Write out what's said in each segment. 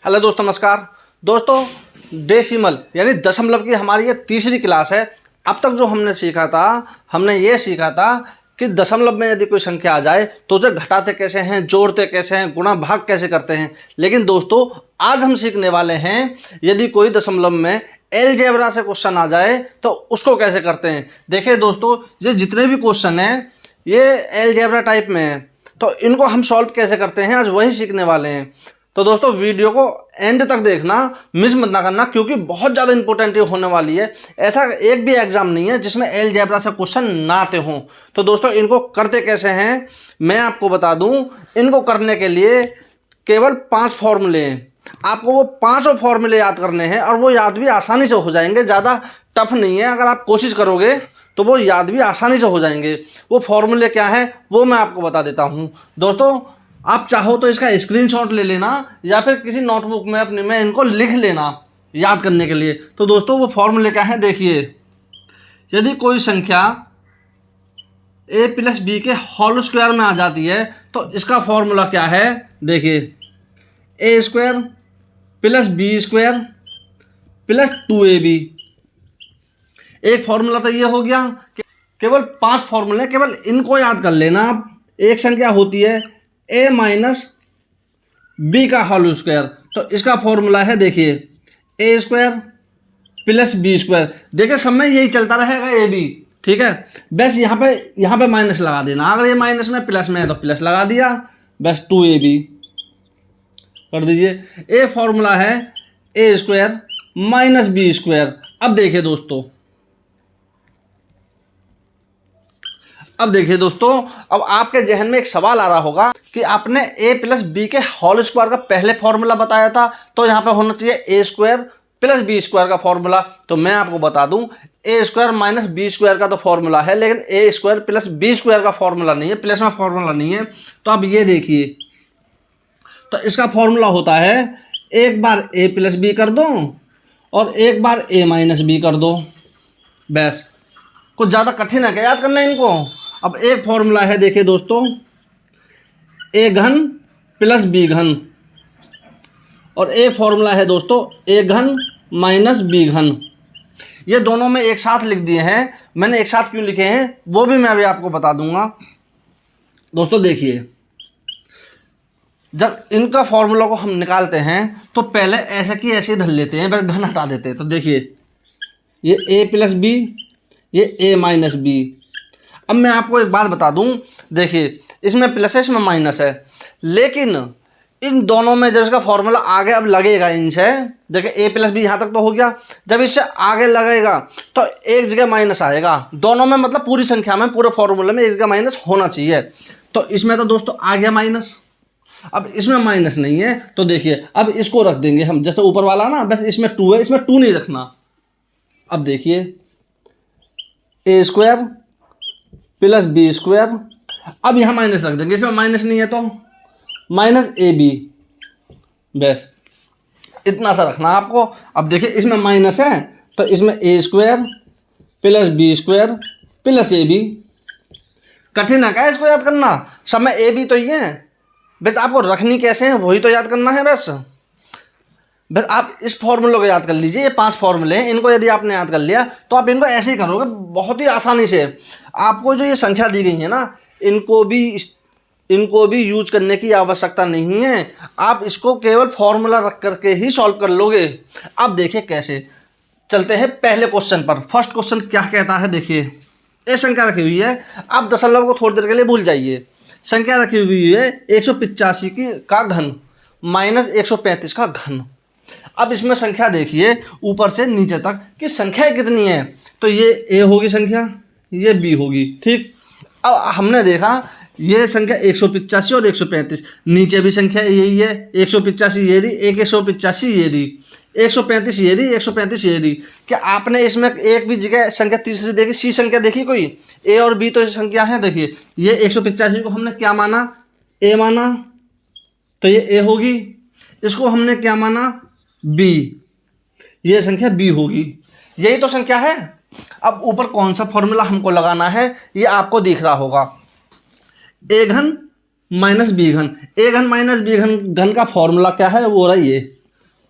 Hello दोस्तों, नमस्कार दोस्तों। डेसिमल यानी दशमलव की हमारी ये तीसरी क्लास है। अब तक जो हमने सीखा था, हमने ये सीखा था कि दशमलव में यदि कोई संख्या आ जाए तो उसे घटाते कैसे हैं, जोड़ते कैसे हैं, गुणा भाग कैसे करते हैं। लेकिन दोस्तों आज हम सीखने वाले हैं यदि कोई दशमलव में अलजेब्रा से क्वेश्चन आ जाए तो उसको कैसे करते हैं। देखिए दोस्तों, ये जितने भी क्वेश्चन हैं ये अलजेब्रा टाइप में हैं, तो इनको हम सॉल्व कैसे करते हैं आज वही सीखने वाले हैं। तो दोस्तों वीडियो को एंड तक देखना, मिस मत ना करना, क्योंकि बहुत ज़्यादा इंपॉर्टेंट होने वाली है। ऐसा एक भी एग्जाम नहीं है जिसमें अलजेब्रा से क्वेश्चन ना आते हों। तो दोस्तों इनको करते कैसे हैं मैं आपको बता दूं। इनको करने के लिए केवल 5 फॉर्मूले हैं। आपको वो 5 फॉर्मूले याद करने हैं और वो याद भी आसानी से हो जाएंगे, ज़्यादा टफ नहीं है। अगर आप कोशिश करोगे तो वो याद भी आसानी से हो जाएंगे। वो फॉर्मूले क्या है वो मैं आपको बता देता हूँ। दोस्तों आप चाहो तो इसका स्क्रीनशॉट ले लेना या फिर किसी नोटबुक में अपने में इनको लिख लेना याद करने के लिए। तो दोस्तों वो फॉर्मूले क्या है देखिए। यदि कोई संख्या a प्लस बी के होल स्क्वायर में आ जाती है तो इसका फॉर्मूला क्या है देखिए। A square plus B square plus 2ab। एक फॉर्मूला तो ये हो गया। केवल 5 फॉर्मूले, केवल इनको याद कर लेना आप। एक संख्या होती है a माइनस बी का होल स्क्वायर, तो इसका फॉर्मूला है देखिए A square plus B square. देखिए सब में यही चलता रहेगा ए बी, ठीक है। बस यहाँ पे माइनस लगा देना। अगर ये माइनस में प्लस में है तो प्लस लगा दिया, बस 2ab कर दीजिए। ए फॉर्मूला है A square minus B square. अब देखिए दोस्तों, अब आपके जहन में एक सवाल आ रहा होगा कि आपने a प्लस बी के होल स्क्वायर का पहले फॉर्मूला बताया था, तो यहाँ पे होना चाहिए ए स्क्वायर प्लस बी स्क्वायर का फॉर्मूला। तो मैं आपको बता दूं ए स्क्वायर माइनस बी स्क्वायर का तो फॉर्मूला है, लेकिन ए स्क्वायर प्लस बी स्क्वायर का फॉर्मूला नहीं है, प्लस में फॉर्मूला नहीं है। तो अब ये देखिए, तो इसका फॉर्मूला होता है एक बार ए प्लस बी कर दो और एक बार ए माइनस बी कर दो। बस कुछ ज़्यादा कठिन है क्या याद करना इनको। अब एक फॉर्मूला है देखिए दोस्तों, ए घन प्लस बी घन, और एक फॉर्मूला है दोस्तों ए घन माइनस बी घन। ये दोनों में एक साथ लिख दिए हैं। मैंने एक साथ क्यों लिखे हैं वो भी मैं अभी आपको बता दूंगा। दोस्तों देखिए, जब इनका फॉर्मूला को हम निकालते हैं तो पहले ऐसे की ऐसे धर लेते हैं, बस घन हटा देते हैं। तो देखिए ये ए प्लस बी, ये ए माइनस बी। अब मैं आपको एक बात बता दूं, देखिए इसमें प्लस है इसमें माइनस है, लेकिन इन दोनों में जब इसका फॉर्मूला आगे अब लगेगा इनसे, देखिए ए प्लस बी यहाँ तक तो हो गया, जब इससे आगे लगेगा तो एक जगह माइनस आएगा। दोनों में मतलब पूरी संख्या में, पूरे फॉर्मूले में एक जगह माइनस होना चाहिए। तो इसमें तो दोस्तों आ गया माइनस। अब इसमें माइनस नहीं है तो देखिए अब इसको रख देंगे हम, जैसे ऊपर वाला ना, बस इसमें 2 है, इसमें 2 नहीं रखना। अब देखिए A square plus B square, अब यहाँ माइनस रख देंगे, इसमें माइनस नहीं है तो माइनस ए बी। बस इतना सा रखना आपको। अब देखिए इसमें माइनस है तो इसमें A square plus B square plus A B. कठिन है क्या इसको याद करना, सब में ए बी तो ये है, बस आपको रखनी कैसे है वही तो याद करना है। बस आप इस फॉर्मूले को याद कर लीजिए। ये 5 फॉर्मूले हैं, इनको यदि आपने याद कर लिया तो आप इनको ऐसे ही करोगे बहुत ही आसानी से। आपको जो ये संख्या दी गई है ना, इनको भी यूज करने की आवश्यकता नहीं है। आप इसको केवल फॉर्मूला रख करके ही सॉल्व कर लोगे। अब देखिए कैसे। चलते हैं पहले क्वेश्चन पर। फर्स्ट क्वेश्चन क्या कहता है देखिए, ये संख्या रखी हुई है। आप दशमलव को थोड़ी देर के लिए भूल जाइए। संख्या रखी हुई है 185 का घन माइनस 135 का घन। अब इसमें संख्या देखिए ऊपर से नीचे तक कि संख्या कितनी है। तो ये ए होगी संख्या, ये बी होगी, ठीक। अब हमने देखा ये संख्या 185 और 135, नीचे भी संख्या यही है। 185 ये रही, 185 ये रही, 135 ये रही, 135 ये रही। क्या आपने इसमें एक भी जगह संख्या तीसरी देखी, सी संख्या देखी कोई? ए और बी तो संख्या है। देखिए ये 185 को हमने क्या माना, ए माना, तो ये ए होगी। इसको हमने क्या माना, बी, ये संख्या बी होगी। यही तो संख्या है। अब ऊपर कौन सा फॉर्मूला हमको लगाना है ये आपको दिख रहा होगा, ए घन माइनस बी घन। ए घन माइनस बी घन का फॉर्मूला क्या है वो रहा ये,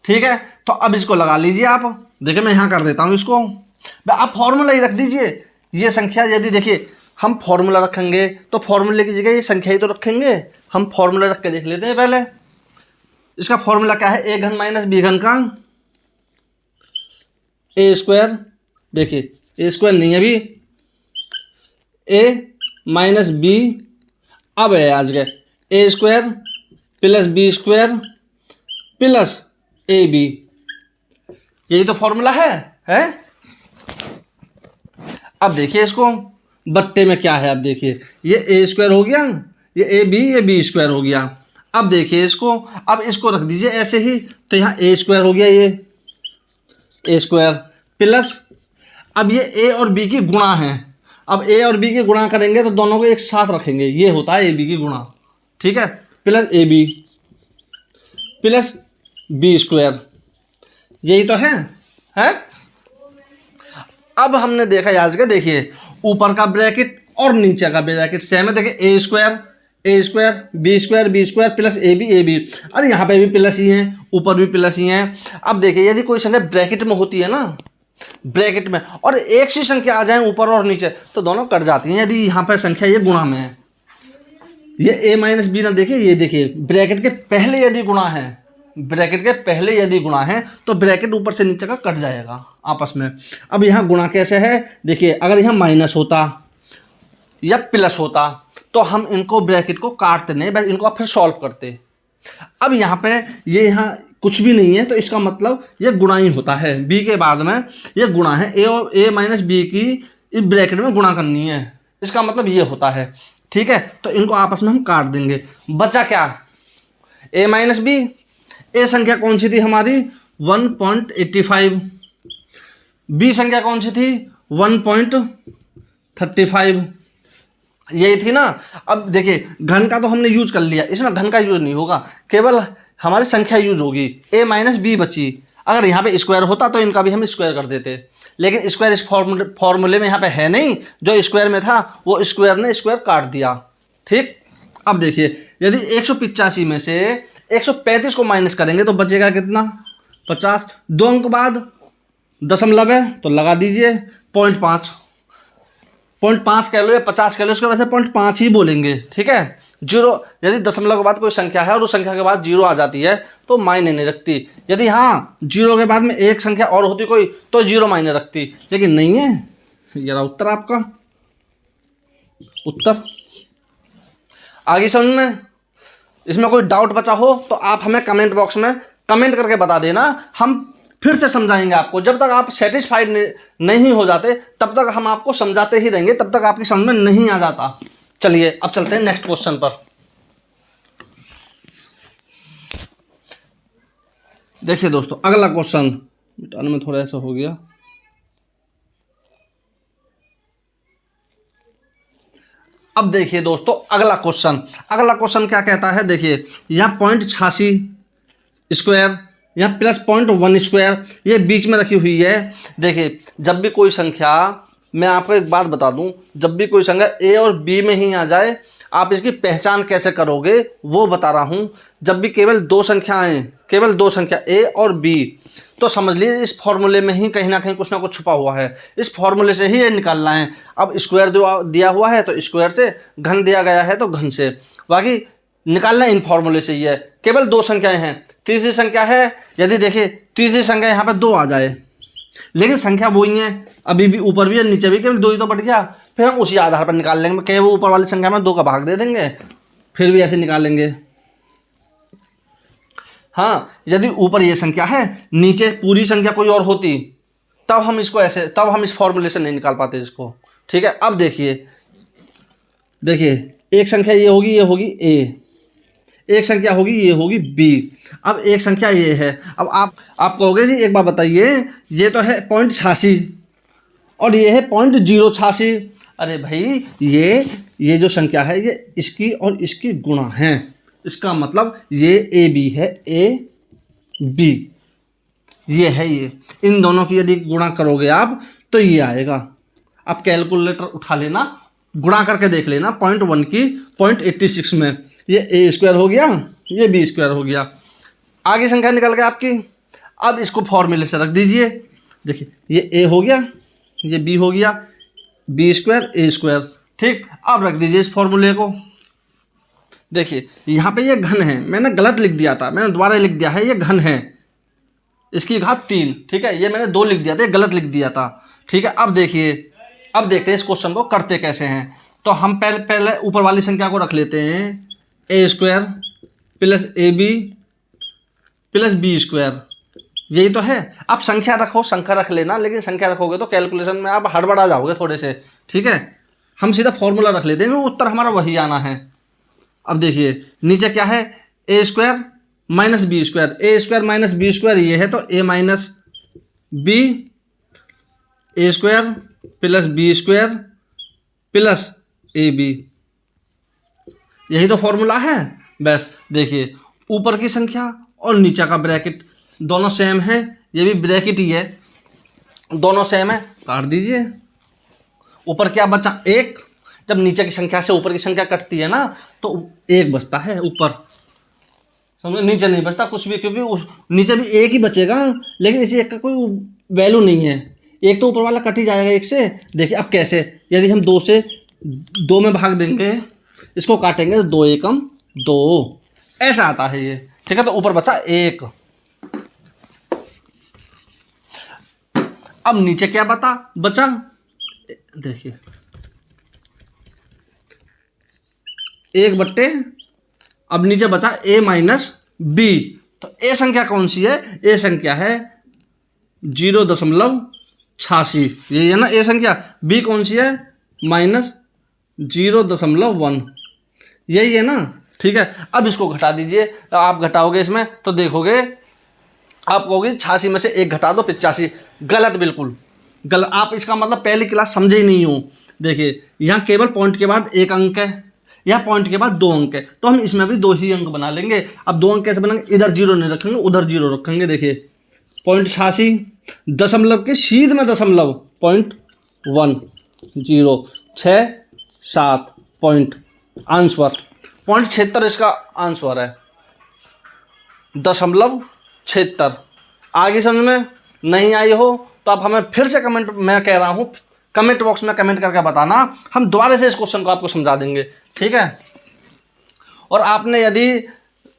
ठीक है, तो अब इसको लगा लीजिए आप। देखिए मैं यहाँ कर देता हूँ इसको, आप फॉर्मूला ही रख दीजिए। ये संख्या यदि देखिए हम फॉर्मूला रखेंगे तो फॉर्मूले की जगह ये संख्या ही तो रखेंगे। हम फॉर्मूला रख के देख लेते हैं पहले। इसका फॉर्मूला क्या है, ए घन माइनस बी घन का ए स्क्वायर। देखिए ए स्क्वायर नहीं है अभी, ए माइनस बी अब है आज के A square plus B square plus A B, यही तो फॉर्मूला है? अब देखिए इसको बट्टे में क्या है, अब देखिए ये ए स्क्वायर हो गया, ये बी स्क्वायर हो गया। अब देखिए इसको, अब इसको रख दीजिए ऐसे ही, तो यहाँ ए स्क्वायर हो गया, ये ए स्क्वायर प्लस, अब ये ए और बी की गुणा है। अब ए और बी की गुणा करेंगे तो दोनों को एक साथ रखेंगे, ये होता है ए बी की गुणा, ठीक है, plus A B plus B square, यही तो है? अब हमने देखा आज का, देखिए ऊपर का ब्रैकेट और नीचे का ब्रैकेट सेम है। देखिए A square B square plus A B, अरे यहाँ पे भी प्लस ही है, ऊपर भी प्लस ही है। अब देखिए यदि कोई संख्या ब्रैकेट में होती है ना, ब्रैकेट में, और एक सी संख्या आ जाए ऊपर और नीचे तो दोनों कट जाती हैं। यदि यहाँ पे संख्या ये गुणा में है, ये ए माइनस बी ना, देखिए ये देखिए ब्रैकेट के पहले यदि गुणा है, ब्रैकेट के पहले यदि गुणा है तो ब्रैकेट ऊपर से नीचे का कट जाएगा आपस में। अब यहाँ गुणा कैसे है, देखिए अगर यहाँ माइनस होता या प्लस होता तो हम इनको ब्रैकेट को काटते नहीं, बस इनको फिर सॉल्व करते। अब यहाँ पे ये यहाँ कुछ भी नहीं है तो इसका मतलब ये गुणा ही होता है, बी के बाद में ये गुणा है, ए और ए माइनस बी की इस ब्रैकेट में गुणा करनी है, इसका मतलब ये होता है, ठीक है। तो इनको आपस में हम काट देंगे, बचा क्या, ए माइनस बी। ए संख्या कौन सी थी हमारी 1.85, बी संख्या कौन सी थी 1.35, यही थी ना। अब देखिए घन का तो हमने यूज कर लिया, इसमें घन का यूज नहीं होगा, केवल हमारी संख्या यूज होगी, ए माइनस बी बची। अगर यहाँ पे स्क्वायर होता तो इनका भी हम स्क्वायर कर देते, लेकिन स्क्वायर इस फॉर्मूले में यहाँ पे है नहीं, जो स्क्वायर में था वो स्क्वायर ने स्क्वायर काट दिया, ठीक। अब देखिए यदि 185 में से 135 को माइनस करेंगे तो बचेगा कितना 50, 2 अंक बाद दशमलव है तो लगा दीजिए 0.5 कह लो या 50 कह लो, उसके वैसे 0.5 ही बोलेंगे, ठीक है। जीरो, यदि दशमलव के बाद कोई संख्या है और उस संख्या के बाद जीरो आ जाती है तो मायने नहीं रखती। यदि हाँ जीरो के बाद में एक संख्या और होती कोई तो जीरो मायने रखती, लेकिन नहीं है। ये रहा उत्तर आपका, उत्तर आगे समझ में। इसमें कोई डाउट बचा हो तो आप हमें कमेंट बॉक्स में कमेंट करके बता देना, हम फिर से समझाएंगे आपको। जब तक आप सेटिस्फाइड नहीं हो जाते तब तक हम आपको समझाते ही रहेंगे, तब तक आपकी समझ में नहीं आ जाता। चलिए अब चलते हैं नेक्स्ट क्वेश्चन पर। देखिए दोस्तों अगला क्वेश्चन, मिटाने में थोड़ा ऐसा हो गया। अब देखिए दोस्तों अगला क्वेश्चन क्या कहता है, देखिए यहाँ 0.86 स्क्वायर, यहाँ प्लस 0.1 स्क्वायर, ये बीच में रखी हुई है। देखिए जब भी कोई संख्या, मैं आपको एक बात बता दूं, जब भी कोई संख्या ए और बी में ही आ जाए आप इसकी पहचान कैसे करोगे वो बता रहा हूं। जब भी केवल दो संख्या ए और बी, तो समझ लीजिए इस फॉर्मूले में ही कहीं ना कहीं कुछ ना कुछ छुपा हुआ है, इस फॉर्मूले से ही ये निकालना है। अब स्क्वायर दिया हुआ है तो स्क्वायर से, घन दिया गया है तो घन से, बाकी निकालना इन फॉर्मूले से ही है। केवल दो संख्याएं हैं, तीसरी संख्या है, यदि देखिए तीसरी संख्या यहाँ पे 2 आ जाए, लेकिन संख्या वही है, अभी भी ऊपर भी है नीचे भी, केवल 2 ही तो बढ़ गया, फिर हम उसी आधार पर निकाल लेंगे। केवल ऊपर वाली संख्या में 2 का भाग दे देंगे, फिर भी ऐसे निकालेंगे। हाँ यदि ऊपर ये संख्या है, नीचे पूरी संख्या कोई और होती तब हम इसको ऐसे, तब हम इस फॉर्मूले से नहीं निकाल पाते इसको, ठीक है। अब देखिए एक संख्या ये होगी ए, एक संख्या होगी ये होगी बी, अब एक संख्या ये है। अब आप कहोगे जी एक बात बताइए, ये तो है 0.86 और ये है 0.086, अरे भाई ये जो संख्या है ये इसकी और इसकी गुणा है, इसका मतलब ये ए बी है, ए बी ये है, ये इन दोनों की यदि गुणा करोगे आप तो ये आएगा। आप कैलकुलेटर उठा लेना, गुणा करके देख लेना 0.1 की 0.86 में, ये ए स्क्वायर हो गया, ये बी स्क्वायर हो गया। आगे संख्या निकल गया आपकी, अब इसको फॉर्मूले से रख दीजिए। देखिए ये ए हो गया, ये बी हो गया, बी स्क्वायर ए स्क्वायर। ठीक, अब रख दीजिए इस फॉर्मूले को। देखिए यहाँ पे ये घन है, मैंने गलत लिख दिया था, मैंने दोबारा लिख दिया है, ये घन है, इसकी घात 3। ठीक है, ये मैंने 2 लिख दिया था, ये गलत लिख दिया था। ठीक है, अब देखिए, अब देखते हैं इस क्वेश्चन को करते कैसे हैं। तो हम पहले ऊपर वाली संख्या को रख लेते हैं, A square plus A B plus B square, यही तो है। अब संख्या रखो, संख्या रख लेना, लेकिन संख्या रखोगे तो कैलकुलेशन में आप हड़बड़ा जाओगे थोड़े से। ठीक है, हम सीधा फॉर्मूला रख लेते हैं, उत्तर हमारा वही आना है। अब देखिए नीचे क्या है, A square minus B square, A square minus B square ये है, तो A minus B, A square plus B square plus A B, यही तो फॉर्मूला है। बस देखिए ऊपर की संख्या और नीचे का ब्रैकेट दोनों सेम है, ये भी ब्रैकेट ही है, दोनों सेम है, काट दीजिए। ऊपर क्या बचा, 1। जब नीचे की संख्या से ऊपर की संख्या कटती है ना तो 1 बचता है ऊपर, समझो, नीचे नहीं बचता कुछ भी, क्योंकि नीचे भी 1 ही बचेगा, लेकिन इसी 1 का कोई वैल्यू नहीं है। 1 तो ऊपर वाला कट ही जाएगा 1 से। देखिए अब कैसे, यदि हम 2 से 2 में भाग देंगे, इसको काटेंगे तो 2 एकम 2, ऐसा आता है ये। ठीक है, तो ऊपर बचा 1। अब नीचे क्या बचा, देखिए 1 बट्टे, अब नीचे बचा a माइनस बी। तो ए संख्या कौन सी है, ए संख्या है 0.86, यही है ना ए संख्या। बी कौन सी है, माइनस 0.1, यही है ना। ठीक है, अब इसको घटा दीजिए, तो आप घटाओगे इसमें तो देखोगे, आप कहोगे 86 में से 1 घटा दो 85, गलत, बिल्कुल गलत। आप इसका मतलब पहली क्लास समझे ही नहीं हो। देखिए यहाँ केवल पॉइंट के बाद 1 अंक है, यहाँ पॉइंट के बाद 2 अंक है, तो हम इसमें भी 2 ही अंक बना लेंगे। अब 2 अंक कैसे बनाएंगे, इधर 0 नहीं रखेंगे, उधर 0 रखेंगे। देखिए 0.86 दशमलव के सीध में दशमलव 0.1067 पॉइंट, आंसर 0.76 इसका आंसर है, 0.76। आगे समझ में नहीं आई हो तो आप हमें फिर से कमेंट, मैं कह रहा हूँ कमेंट बॉक्स में कमेंट करके बताना, हम दोबारा से इस क्वेश्चन को आपको समझा देंगे। ठीक है, और आपने यदि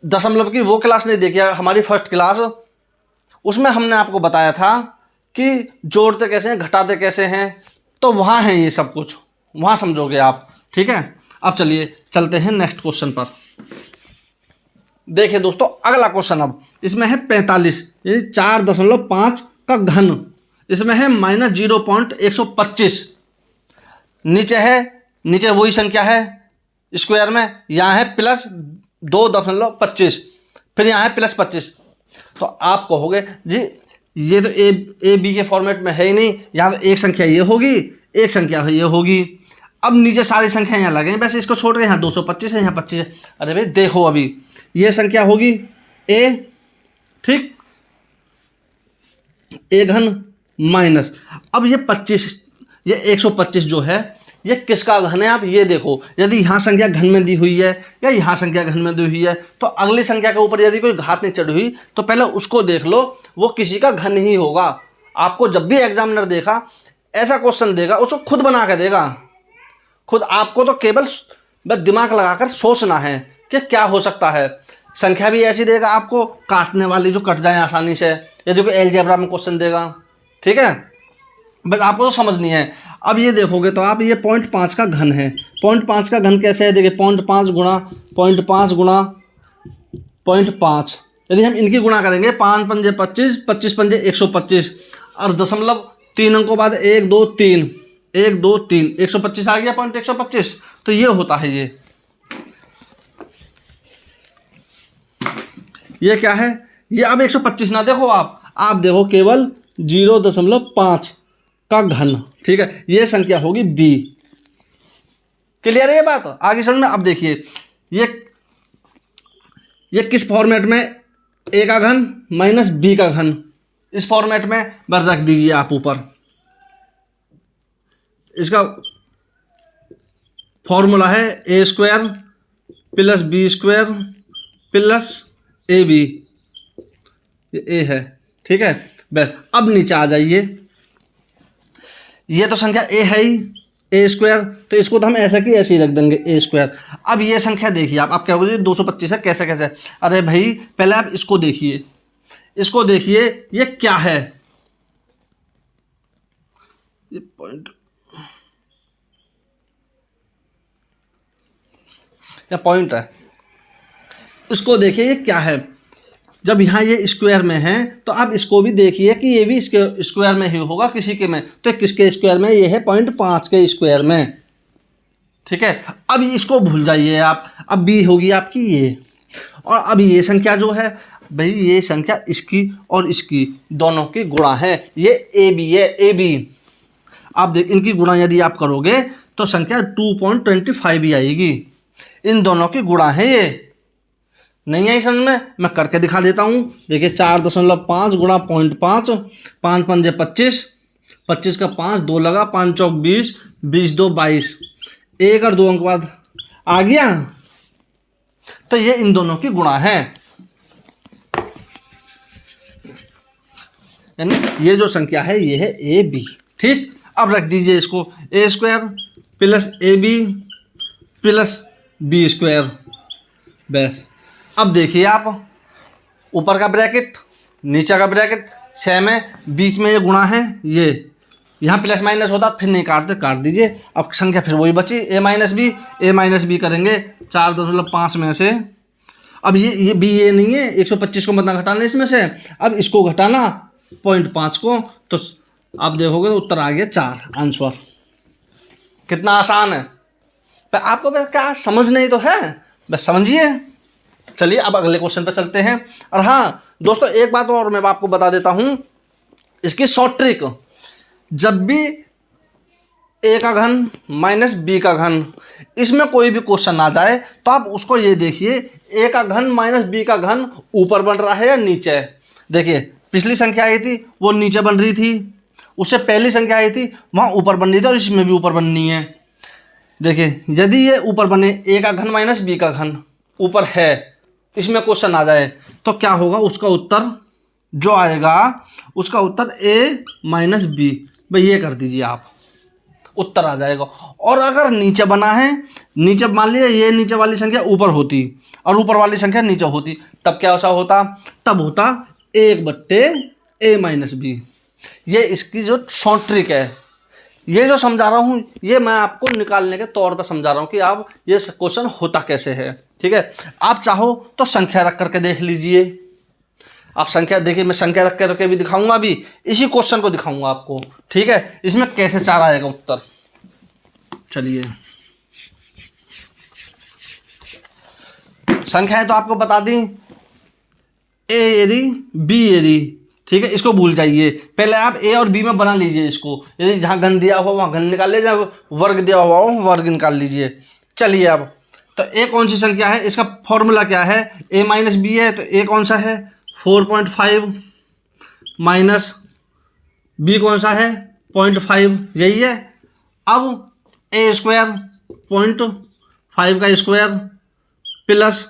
दशमलव की वो क्लास नहीं देखी है, हमारी फर्स्ट क्लास, उसमें हमने आपको बताया था कि जोड़ते कैसे हैं, घटाते कैसे हैं, तो वहाँ है ये सब कुछ, वहाँ समझोगे आप। ठीक है, अब चलिए चलते हैं नेक्स्ट क्वेश्चन पर। देखिए दोस्तों अगला क्वेश्चन, अब इसमें है 45, यानी 4.5 का घन, इसमें है माइनस 0.125, नीचे वही संख्या है स्क्वायर में, यहाँ है प्लस 2.25, फिर यहाँ है प्लस 25। तो आप कहोगे जी ये तो ए बी के फॉर्मेट में है ही नहीं, यहाँ तो एक संख्या ये होगी, एक संख्या ये होगी। अब नीचे सारी संख्या यहाँ लगे, वैसे इसको छोड़ के यहाँ 225 है, यहाँ 25 है। अरे भाई देखो, अभी ये संख्या होगी ए, ठीक, ए घन माइनस, अब ये 25, ये 125 जो है ये किसका घन है, आप ये देखो। यदि यहाँ संख्या घन में दी हुई है या यहाँ संख्या घन में दी हुई है, तो अगली संख्या के ऊपर यदि कोई घात नहीं चढ़ी हुई तो पहले उसको देख लो, वो किसी का घन ही होगा। आपको जब भी एग्जामिनर देखा ऐसा क्वेश्चन देगा, उसको खुद बना के देगा, खुद। आपको तो केवल बस दिमाग लगाकर सोचना है कि क्या हो सकता है। संख्या भी ऐसी देगा आपको, काटने वाली जो कट जाए आसानी से, यदि कोई अलजेब्रा में क्वेश्चन देगा। ठीक है, बस आपको तो समझनी है। अब ये देखोगे तो आप, ये 0.5 का घन है, 0.5 का घन कैसे है, देखिए 0.5 गुणा 0.5 गुणा 0.5, यदि हम इनकी गुणा करेंगे 5 पंजे 25, 25 पंजे 125, और दशमलव 3 अंकों बाद 1 2 3, 1 2 3, 125 आ गया, 125। तो ये होता है, ये क्या है, ये अब 125 ना देखो, आप देखो केवल 0.5 का घन। ठीक है, ये संख्या होगी b। क्लियर है ये बात, आगे समझ में। अब देखिए ये किस फॉर्मेट में, a का घन माइनस b का घन, इस फॉर्मेट में बस रख दीजिए आप ऊपर। इसका फॉर्मूला है a square plus b square plus ab, ये a है, ठीक है बस। अब नीचे आ जाइए, ये तो संख्या ए है ही, ए स्क्वायर, तो इसको तो हम ऐसा कि ऐसे ही रख देंगे ए स्क्वायर। अब ये संख्या देखिए, आप क्या होगा 225 है, कैसे कैसे? अरे भाई पहले आप इसको देखिए, इसको देखिए ये क्या है, ये पॉइंट या पॉइंट है, इसको देखिए ये क्या है। जब यहाँ ये स्क्वायर में है तो आप इसको भी देखिए कि ये भी इसके स्क्वायर में ही होगा किसी के में, तो किसके स्क्वायर में? ये है 0.5 के स्क्वायर में, ठीक है। अब इसको भूल जाइए आप, अब बी होगी आपकी ये, और अब ये संख्या जो है भाई, ये संख्या इसकी और इसकी दोनों की गुणा है, ये ए बी है, ए बी। आप देख इनकी गुणा यदि आप करोगे तो संख्या 2.25 ही आएगी, इन दोनों की गुणा है ये। नहीं आई समझ में? मैं करके दिखा देता हूँ, देखिए 4.5 गुणा 0.5, 5 पंजे 25, 25 का 5, 2 लगा, 5 चौक 20, 20 2 22, 1 और 2 अंक बाद आ गया, तो ये इन दोनों की गुणा है, यानी ये जो संख्या है ये है ए बी, ठीक। अब रख दीजिए इसको, A square plus A B plus B square, बस। अब देखिए आप, ऊपर का ब्रैकेट नीचे का ब्रैकेट सेम है, बीच में ये गुणा है, ये यहाँ प्लस माइनस होता फिर नहीं काटते, काट दीजिए। अब संख्या फिर वही बची ए माइनस बी करेंगे 4.5 में से। अब ये बी ये नहीं है, 125 को मतलब घटाना इसमें से, अब इसको घटाना 0.5 को, तो आप देखोगे तो उत्तर आ गया 4 आंसर। कितना आसान है, पर आपको क्या समझ नहीं तो है, बस समझिए। चलिए अब अगले क्वेश्चन पर चलते हैं। और हाँ दोस्तों, एक बात और मैं आपको बता देता हूँ, इसकी शॉर्ट ट्रिक, जब भी ए का घन माइनस बी का घन, इसमें कोई भी क्वेश्चन आ जाए तो आप उसको ये देखिए, ए का घन माइनस बी का घन ऊपर बन रहा है या नीचे। देखिए पिछली संख्या आई थी वो नीचे बन रही थी, उससे पहली संख्या आई थी वहाँ ऊपर बन रही थी, और इसमें भी ऊपर बननी है। देखिए यदि ये ऊपर बने, ए का घन माइनस बी का घन ऊपर है, इसमें क्वेश्चन आ जाए तो क्या होगा, उसका उत्तर जो आएगा उसका उत्तर ए माइनस बी, भाई ये कर दीजिए आप, उत्तर आ जाएगा। और अगर नीचे बना है, नीचे मान लीजिए ये नीचे वाली संख्या ऊपर होती और ऊपर वाली संख्या नीचे होती, तब क्या ऐसा होता, तब होता 1/a माइनस बी। ये इसकी जो शॉर्ट ट्रिक है, ये जो समझा रहा हूँ ये मैं आपको निकालने के तौर पर समझा रहा हूँ कि आप ये क्वेश्चन होता कैसे है, ठीक है। आप चाहो तो संख्या रख करके देख लीजिए, आप संख्या देखिए, मैं संख्या रख करके भी दिखाऊंगा, अभी इसी क्वेश्चन को दिखाऊंगा आपको, ठीक है। इसमें कैसे 4 आएगा उत्तर, चलिए संख्याएं तो आपको बता दी, ए एरी बी एरी, ठीक है। इसको भूल जाइए, पहले आप ए और बी में बना लीजिए इसको, यदि जहाँ घन दिया हुआ वहाँ घन निकाल लीजिए, जहाँ वर्ग दिया हुआ हो वर्ग निकाल लीजिए। चलिए अब तो ए कौन सी संख्या है, इसका फॉर्मूला क्या है, ए माइनस बी है, तो ए कौन सा है 4.5 माइनस बी कौन सा है 0.5, यही है। अब ए स्क्वायर 0.5 का स्क्वायर प्लस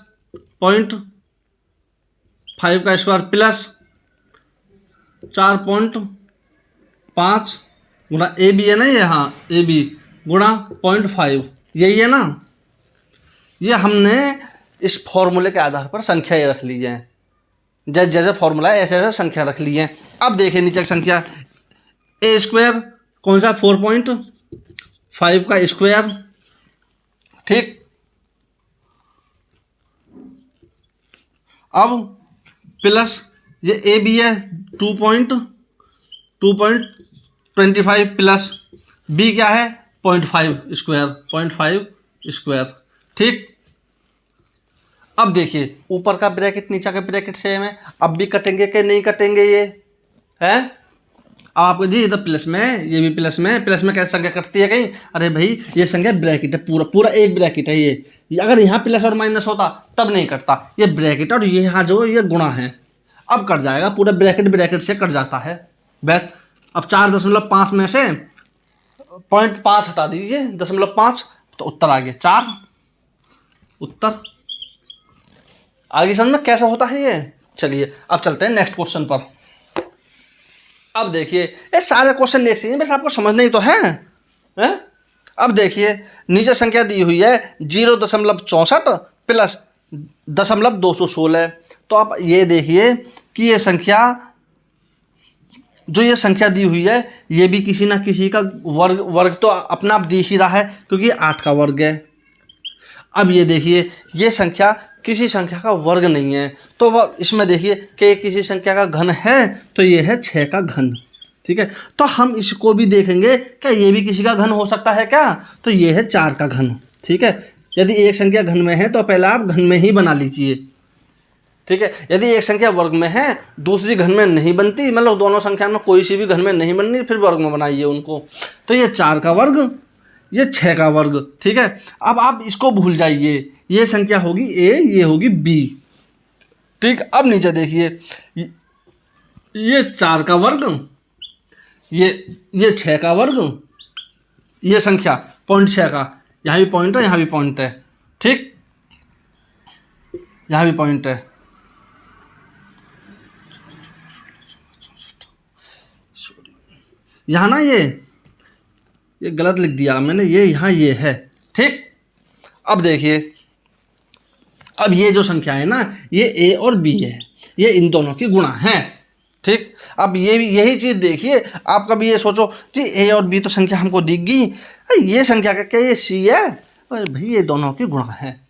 0.5 का स्क्वायर प्लस 4.5 गुणा ए बी है ना, ये हाँ ए बी गुणा 0.5, यही है ना। ये हमने इस फॉर्मूले के आधार पर संख्याएं रख ली हैं, जैसे जैसे फॉर्मूला है ऐसे ऐसे संख्या रख ली है। अब देखिए नीचे की संख्या, ए स्क्वायर कौन सा 4.5 का स्क्वायर, ठीक। अब प्लस ये ए बी है 2.25 प्लस बी क्या है 0.5 स्क्वायर, ठीक। अब देखिए ऊपर का ब्रैकेट नीचे का ब्रैकेट सेम है, अब भी कटेंगे कि नहीं कटेंगे, ये है। अब आपको जी इधर प्लस में, ये भी प्लस में कैसे संख्या कटती है कहीं, अरे भाई ये संख्या ब्रैकेट है, पूरा पूरा एक ब्रैकेट है ये, अगर यहाँ प्लस और माइनस होता तब नहीं कटता, ये ब्रैकेट और ये यहाँ जो ये गुणा है, अब कट जाएगा, पूरा ब्रैकेट से कट जाता है बस। अब 4.5 में से 0.5 हटा दीजिए 0.5, तो उत्तर आ गया 4, उत्तर आगे समझ में कैसा होता है ये। चलिए अब चलते हैं नेक्स्ट क्वेश्चन पर। अब देखिए ये सारे क्वेश्चन एक से ही, बस आपको समझना ही तो है, हैं? अब देखिए नीचे संख्या दी हुई है 0.64 प्लस 216। तो आप ये देखिए कि ये संख्या, जो ये संख्या दी हुई है, ये भी किसी ना किसी का वर्ग तो अपना आप दिख ही रहा है, क्योंकि 8 का वर्ग है। अब ये देखिए ये संख्या किसी संख्या का वर्ग नहीं है, तो वह इसमें देखिए कि किसी संख्या का घन है, तो ये है 6 का घन। ठीक है, तो हम इसको भी देखेंगे क्या ये भी किसी का घन हो सकता है क्या, तो ये है 4 का घन। ठीक है, यदि एक संख्या घन में है तो पहले आप घन में ही बना लीजिए। ठीक है, यदि एक संख्या वर्ग में है दूसरी घन में नहीं बनती, मतलब दोनों संख्या में कोई सी भी घन में नहीं बननी, फिर वर्ग में बनाइए उनको। तो ये 4 का वर्ग, ये 6 का वर्ग। ठीक है, अब आप इसको भूल जाइए, ये संख्या होगी ए, ये होगी बी। ठीक, अब नीचे देखिए ये 4 का वर्ग, ये 6 का वर्ग, ये संख्या 0.6 का, यहाँ भी पॉइंट है, यहाँ भी पॉइंट है। ठीक, यहाँ भी पॉइंट है। यहाँ ना ये गलत लिख दिया मैंने, ये यहाँ ये है। ठीक, अब देखिए अब ये जो संख्या है ना, ये ए और बी है, ये इन दोनों की गुणा है। ठीक, अब ये यही चीज़ देखिए, आप कभी ये सोचो जी ए और बी तो संख्या हमको दिख गई, ये संख्या का क्या ये सी है, भाई ये दोनों की गुणा है।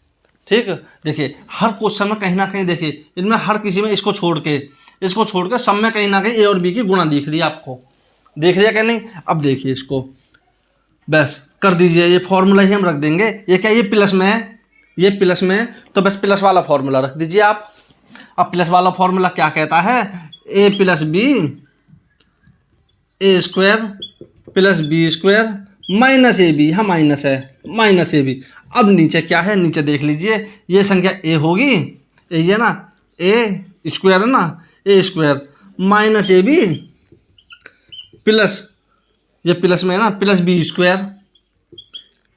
ठीक, देखिए हर क्वेश्चन में कहीं ना कहीं देखिए इनमें हर किसी में इसको छोड़ के सब में कहीं ना कहीं ए और बी की गुणा दिख रही है आपको, देख लिया क्या नहीं। अब देखिए इसको बस कर दीजिए, ये फॉर्मूला ही हम रख देंगे। ये क्या, ये प्लस में है, ये प्लस में है, तो बस प्लस वाला फॉर्मूला रख दीजिए आप। अब प्लस वाला फॉर्मूला क्या कहता है, A plus B A square plus B square minus A B, हाँ माइनस है, माइनस ए बी। अब नीचे क्या है, नीचे देख लीजिए, ये संख्या ए होगी, ये ना ए स्क्वायर है ना, A square minus A B plus, ये प्लस में है ना, प्लस बी स्क्वायर,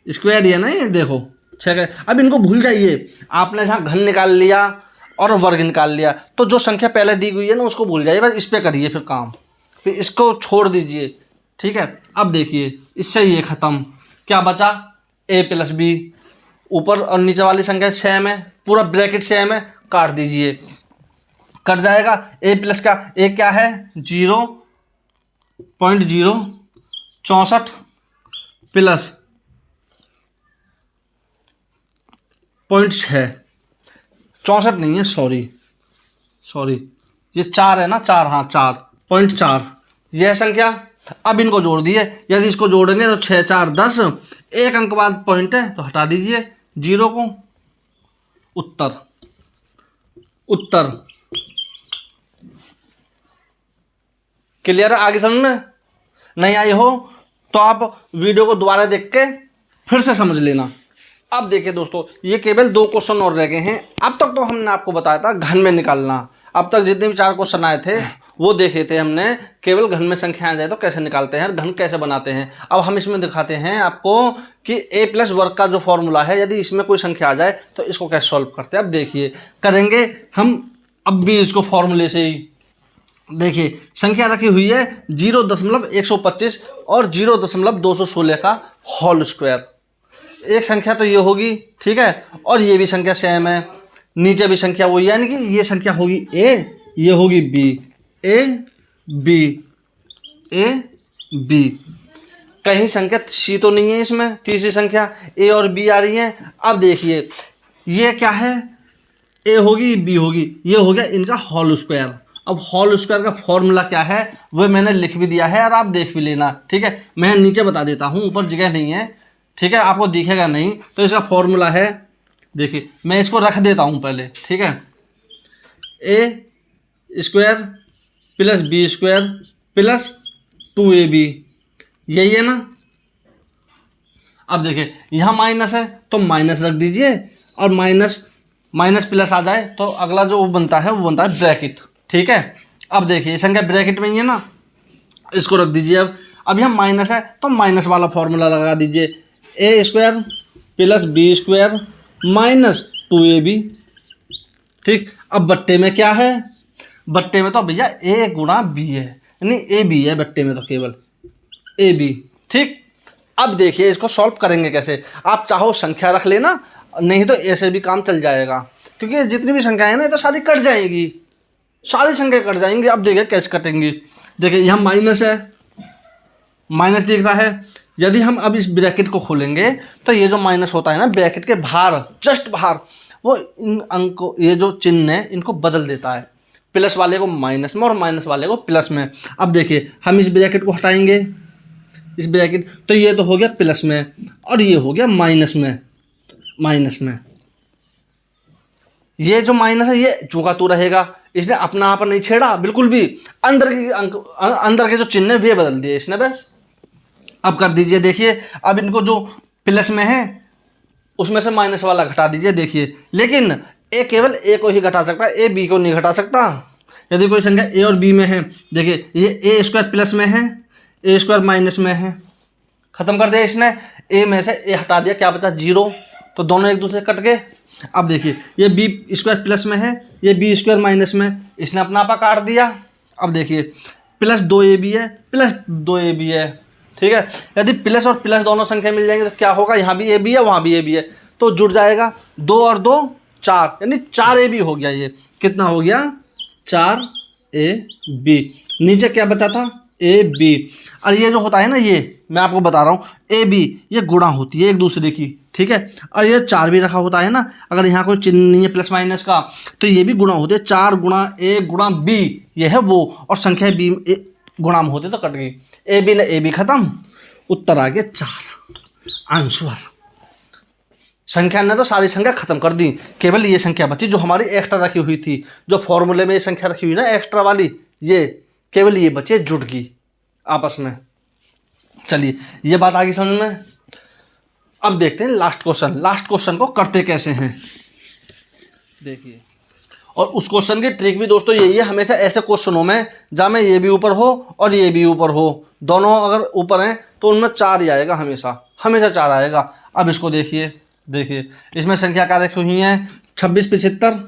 स्क्वायर ये ना, ये देखो 6 का। अब इनको भूल जाइए, आपने यहाँ घन निकाल लिया और वर्ग निकाल लिया, तो जो संख्या पहले दी हुई है ना उसको भूल जाइए, बस इस पे करिए फिर काम, फिर इसको छोड़ दीजिए। ठीक है, अब देखिए इससे ये ख़त्म, क्या बचा, ए प्लस बी, ऊपर और नीचे वाली संख्या सेम है, पूरा ब्रैकेट सेम है, काट दीजिए, कट जाएगा। ए प्लस का ए क्या है 0.064 प्लस 0.6, 64 नहीं है, सॉरी ये 4 है ना, 4, हाँ 4.4 यह संख्या। अब इनको जोड़ दिए, यदि इसको जोड़ेंगे तो 6 4 10, एक अंक बाद पॉइंट है तो हटा दीजिए 0 को, उत्तर क्लियर है। आगे समझ में नहीं आई हो तो आप वीडियो को दोबारा देख के फिर से समझ लेना। अब देखिए दोस्तों, ये केवल 2 क्वेश्चन और रह गए हैं। अब तक तो हमने आपको बताया था घन में निकालना, अब तक जितने भी 4 क्वेश्चन आए थे वो देखे थे हमने, केवल घन में संख्या आ जाए तो कैसे निकालते हैं, घन कैसे बनाते हैं। अब हम इसमें दिखाते हैं आपको कि ए प्लस वर्ग का जो फॉर्मूला है, यदि इसमें कोई संख्या आ जाए तो इसको कैसे सॉल्व करते हैं। अब देखिए करेंगे हम, अब भी इसको फॉर्मूले से ही देखिए, संख्या रखी हुई है 0.125 और 0.216 का होल स्क्वायर। एक संख्या तो ये होगी, ठीक है, और ये भी संख्या सेम है, नीचे भी संख्या वही, यानी कि ये संख्या होगी ए, ये होगी बी, ए बी। कहीं संख्या सी तो नहीं है इसमें, तीसरी संख्या ए और बी आ रही है। अब देखिए ये क्या है, ए होगी बी होगी, ये हो गया इनका होल स्क्वायर। अब होल स्क्वायर का फॉर्मूला क्या है वो मैंने लिख भी दिया है और आप देख भी लेना, ठीक है। मैं नीचे बता देता हूँ, ऊपर जगह नहीं है, ठीक है, आपको दिखेगा नहीं। तो इसका फॉर्मूला है, देखिए मैं इसको रख देता हूँ पहले, ठीक है, A square plus B square plus 2ab, यही है ना। अब देखिए यहाँ माइनस है तो माइनस रख दीजिए, और माइनस प्लस आ जाए तो अगला जो वो बनता है ब्रैकेट, ठीक है। अब देखिए संख्या ब्रैकेट में ही है ना, इसको रख दीजिए। अब यहाँ माइनस है तो माइनस वाला फॉर्मूला लगा दीजिए, A square plus B square minus 2ab, ठीक। अब बट्टे में क्या है, बट्टे में तो भैया ए गुणा बी है, यानी ए बी है बट्टे में, तो केवल ए बी। ठीक, अब देखिए इसको सॉल्व करेंगे कैसे। आप चाहो संख्या रख लेना, नहीं तो ऐसे भी काम चल जाएगा, क्योंकि जितनी भी संख्याएं हैं ना ये तो सारी कट जाएगी, सारी संख्या कट जाएंगी। अब देखिए कैसे कटेंगी। देखिए यहाँ माइनस है, माइनस दिख रहा है। यदि हम अब इस ब्रैकेट को खोलेंगे तो ये जो माइनस होता है ना ब्रैकेट के बाहर, जस्ट बाहर, वो इन अंकों, ये जो चिन्ह है इनको बदल देता है, प्लस वाले को माइनस में और माइनस वाले को प्लस में। अब देखिए हम इस ब्रैकेट को हटाएंगे, इस ब्रैकेट, तो ये तो हो गया प्लस में और ये हो गया माइनस में, माइनस में। ये जो माइनस है ये चूंका तू रहेगा, इसने अपना आप नहीं छेड़ा बिल्कुल भी, अंदर के अंक, अंदर के जो चिन्ह है वे बदल दिए इसने बस। अब कर दीजिए, देखिए अब इनको जो प्लस में है उसमें से माइनस वाला घटा दीजिए। देखिए लेकिन ए केवल ए को ही घटा सकता है, ए बी को नहीं घटा सकता। यदि कोई संख्या ए और बी में है, देखिए ये ए स्क्वायर प्लस में है, ए स्क्वायर माइनस में है, खत्म कर दिया इसने। ए में से ए हटा दिया, क्या बचा, जीरो, तो दोनों एक दूसरे कट गए। अब देखिए ये बी स्क्वायर प्लस में है, ये बी स्क्वायर माइनस में, इसने अपना आपा काट दिया। अब देखिए प्लस 2ab है, प्लस 2ab है, ठीक है। यदि प्लस और प्लस दोनों संख्या मिल जाएंगे तो क्या होगा, यहाँ भी ab है वहाँ भी ab है, तो जुड़ जाएगा 2 और 2 4, यानी 4ab हो गया। ये कितना हो गया, 4ab। नीचे क्या बचा था, ab। और ये जो होता है ना, ये मैं आपको बता रहा हूँ ab ये गुणा होती है एक दूसरे की, ठीक है। और ये 4 भी रखा होता है ना, अगर यहाँ कोई चिन्ह नहीं है प्लस माइनस का तो ये भी गुणा होते हैं, 4 गुणा a गुणा b, ये है वो, और संख्या b गुणा में होते तो कट गई, ए बी ने ए बी खत्म, उत्तर आ गया 4, आंसर। संख्या ने तो सारी संख्या खत्म कर दी, केवल ये संख्या बची जो हमारी एक्स्ट्रा रखी हुई थी, जो फॉर्मूले में ये संख्या रखी हुई ना एक्स्ट्रा वाली, ये केवल ये बचे, जुड़ गई आपस में। चलिए ये बात आ गई समझ में। अब देखते हैं लास्ट क्वेश्चन, लास्ट क्वेश्चन को करते कैसे हैं देखिए। और उस क्वेश्चन की ट्रिक भी दोस्तों यही है, हमेशा ऐसे क्वेश्चनों में जहाँ में ये भी ऊपर हो और ये भी ऊपर हो, दोनों अगर ऊपर हैं तो उनमें 4 ही आएगा, हमेशा हमेशा 4 आएगा। अब इसको देखिए, देखिए इसमें संख्या क्या रखी हुई हैं, 26 75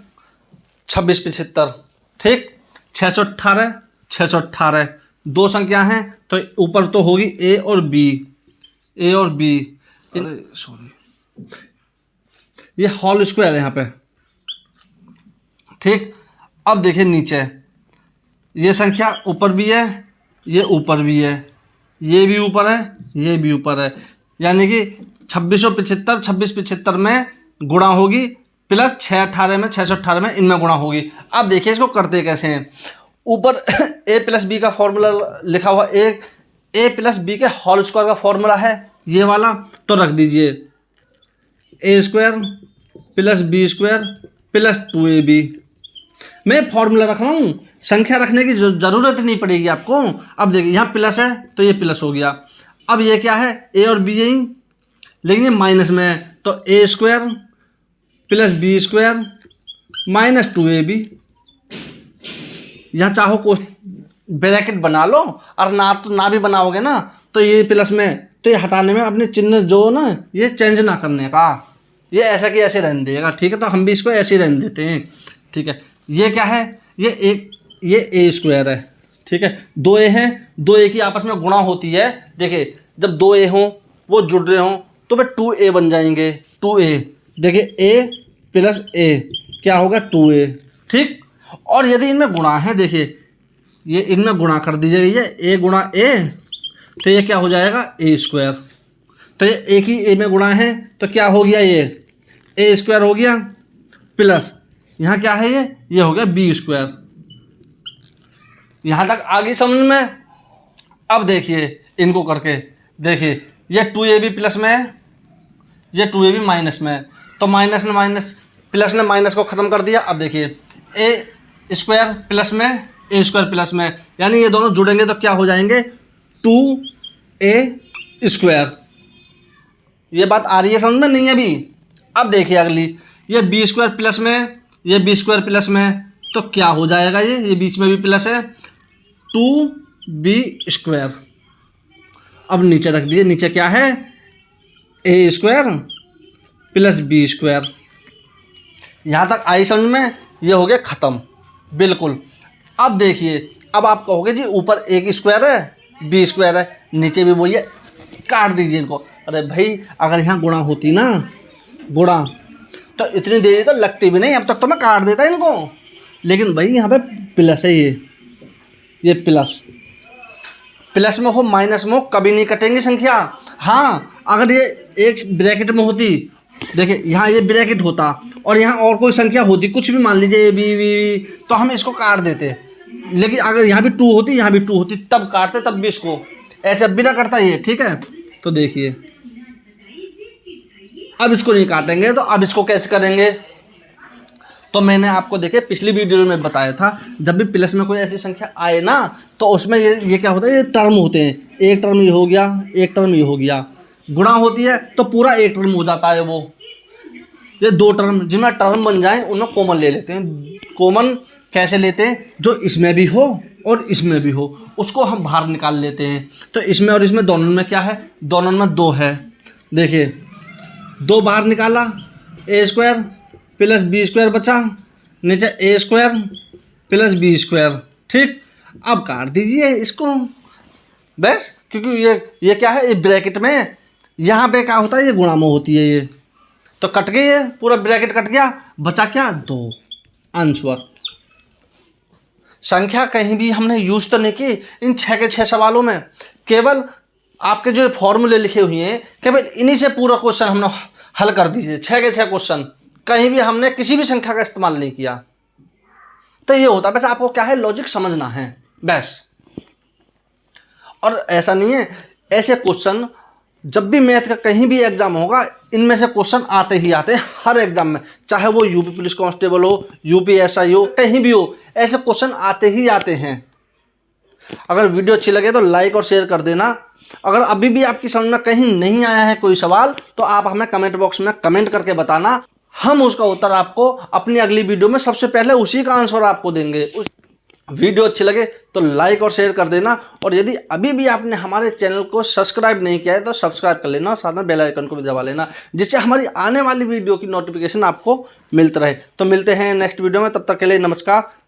26 75, ठीक, 618 618, 2 संख्या हैं तो ऊपर तो होगी ए और बी, ए और बी, सॉरी ये होल स्क्वायर है यहाँ पे, ठीक। अब देखिए नीचे ये संख्या ऊपर भी है, ये ऊपर भी है, ये भी ऊपर है, ये भी ऊपर है, यानी कि 2675 26 75 में गुणा होगी, प्लस 618 में 618 में इनमें गुणा होगी। अब देखिए इसको करते कैसे हैं। ऊपर a प्लस बी का फॉर्मूला लिखा हुआ, ए प्लस बी के होल स्क्वायर का फॉर्मूला है ये वाला, तो रख दीजिए A square plus B square plus 2ab। मैं फॉर्मूला रख रहा हूँ, संख्या रखने की ज़रूरत नहीं पड़ेगी आपको। अब देखिए यहाँ प्लस है तो ये प्लस हो गया, अब ये क्या है, ए और बी यही, लेकिन ये माइनस में है, तो A square plus B square minus 2ab। यहाँ चाहो को ब्रैकेट बना लो, और ना भी बनाओगे ना तो ये प्लस में, तो ये हटाने में अपने चिन्ह जो ना ये चेंज ना करने का, ये ऐसा कि ऐसे रहने देगा, ठीक है। तो हम भी इसको ऐसे ही रहने देते हैं, ठीक है। ये क्या है, ये ए स्क्वायर है, ठीक है। 2a हैं, 2a की आपस में गुणा होती है। देखिए जब 2a हों वो जुड़ रहे हों तो वे 2a बन जाएंगे, 2a। देखिए a प्लस a क्या होगा, 2a, ठीक। और यदि इनमें गुणा है, देखिए ये इनमें गुणा कर दीजिएगा, ये a गुणा a, तो ये क्या हो जाएगा, ए स्क्वायर। तो ये एक ही ए में गुणा है तो क्या हो गया, ये ए स्क्वायर हो गया, प्लस यहाँ क्या है, ये हो गया बी स्क्वायर। यहाँ तक आ गई समझ में। अब देखिए इनको करके देखिए, ये 2ab प्लस में है, ये 2ab माइनस में है, तो माइनस ने माइनस, प्लस ने माइनस को ख़त्म कर दिया। अब देखिए ए स्क्वायर प्लस में ए स्क्वायर प्लस में, यानी ये दोनों जुड़ेंगे तो क्या हो जाएंगे, 2a स्क्वायर। ये बात आ रही है समझ में, नहीं अभी। अब देखिए अगली, ये बी स्क्वायर प्लस में, ये बी स्क्वायर प्लस में, तो क्या हो जाएगा, ये बीच में भी प्लस है, 2b स्क्वायर। अब नीचे रख दिए, नीचे क्या है, A square plus B square. यहाँ तक आई समझ में, ये हो गया ख़त्म बिल्कुल। अब देखिए अब आप कहोगे जी ऊपर ए की स्क्वायर है, बी स्क्वायर है, नीचे भी वही है, काट दीजिए इनको। अरे भाई अगर यहाँ गुणा होती ना, गुणा, तो इतनी देरी तो लगती भी नहीं, अब तक तो मैं काट देता इनको। लेकिन भाई यहाँ पे प्लस है, ये प्लस, प्लस में हो माइनस में हो कभी नहीं कटेंगी संख्या। हाँ अगर ये एक ब्रैकेट में होती, देखिए यहाँ ये ब्रैकेट होता और यहाँ और कोई संख्या होती, कुछ भी मान लीजिए बी, तो हम इसको काट देते। लेकिन अगर यहाँ भी 2 होती, यहाँ भी 2 होती, तब काटते, तब भी इसको, ऐसे अब भी ना करता ये, ठीक है। तो देखिए अब इसको नहीं काटेंगे, तो अब इसको कैसे करेंगे। तो मैंने आपको देखे पिछली वीडियो में बताया था, जब भी प्लस में कोई ऐसी संख्या आए ना, तो उसमें ये क्या होता है, ये टर्म होते हैं, एक टर्म ये हो गया, एक टर्म ये हो गया। गुणा होती है तो पूरा एक टर्म हो जाता है वो। ये 2 टर्म जिनमें टर्म बन जाए उनमें कॉमन ले लेते हैं। कॉमन कैसे लेते हैं, जो इसमें भी हो और इसमें भी हो उसको हम बाहर निकाल लेते हैं। तो इसमें और इसमें दोनों में क्या है, दोनों में 2 है। देखिए 2 बाहर निकाला, ए स्क्वायर प्लस बी स्क्वायर बचा, नीचे ए स्क्वायर प्लस बी स्क्वायर, ठीक। अब काट दीजिए इसको बस, क्योंकि ये क्या है, ये ब्रैकेट में यहाँ पे क्या होता है, ये गुणा में होती है, ये तो कट गई है, पूरा ब्रैकेट कट गया, बचा क्या 2। आंसर। संख्या कहीं भी हमने यूज तो नहीं की इन 6 के 6 सवालों में, केवल आपके जो फॉर्मूले लिखे हुए हैं केवल इन्हीं से पूरा क्वेश्चन हमने हल कर दीजिए। 6 के 6 क्वेश्चन, कहीं भी हमने किसी भी संख्या का इस्तेमाल नहीं किया। तो ये होता है, बस आपको क्या है, लॉजिक समझना है बस। और ऐसा नहीं है, ऐसे क्वेश्चन जब भी मैथ का कहीं भी एग्जाम होगा, इनमें से क्वेश्चन आते ही आते हैं हर एग्जाम में, चाहे वो यूपी पुलिस कांस्टेबल हो, यूपीएसआई हो, कहीं भी हो, ऐसे क्वेश्चन आते ही आते हैं। अगर वीडियो अच्छी लगे तो लाइक और शेयर कर देना। अगर अभी भी आपकी समझ में कहीं नहीं आया है कोई सवाल, तो आप हमें कमेंट बॉक्स में कमेंट करके बताना, हम उसका उत्तर आपको अपनी अगली वीडियो में सबसे पहले उसी का आंसर आपको देंगे। वीडियो अच्छी लगे तो लाइक और शेयर कर देना, और यदि अभी भी आपने हमारे चैनल को सब्सक्राइब नहीं किया है तो सब्सक्राइब कर लेना और साथ में बेल आइकन को भी दबा लेना, जिससे हमारी आने वाली वीडियो की नोटिफिकेशन आपको मिलती रहे। तो मिलते हैं नेक्स्ट वीडियो में, तब तक के लिए नमस्कार।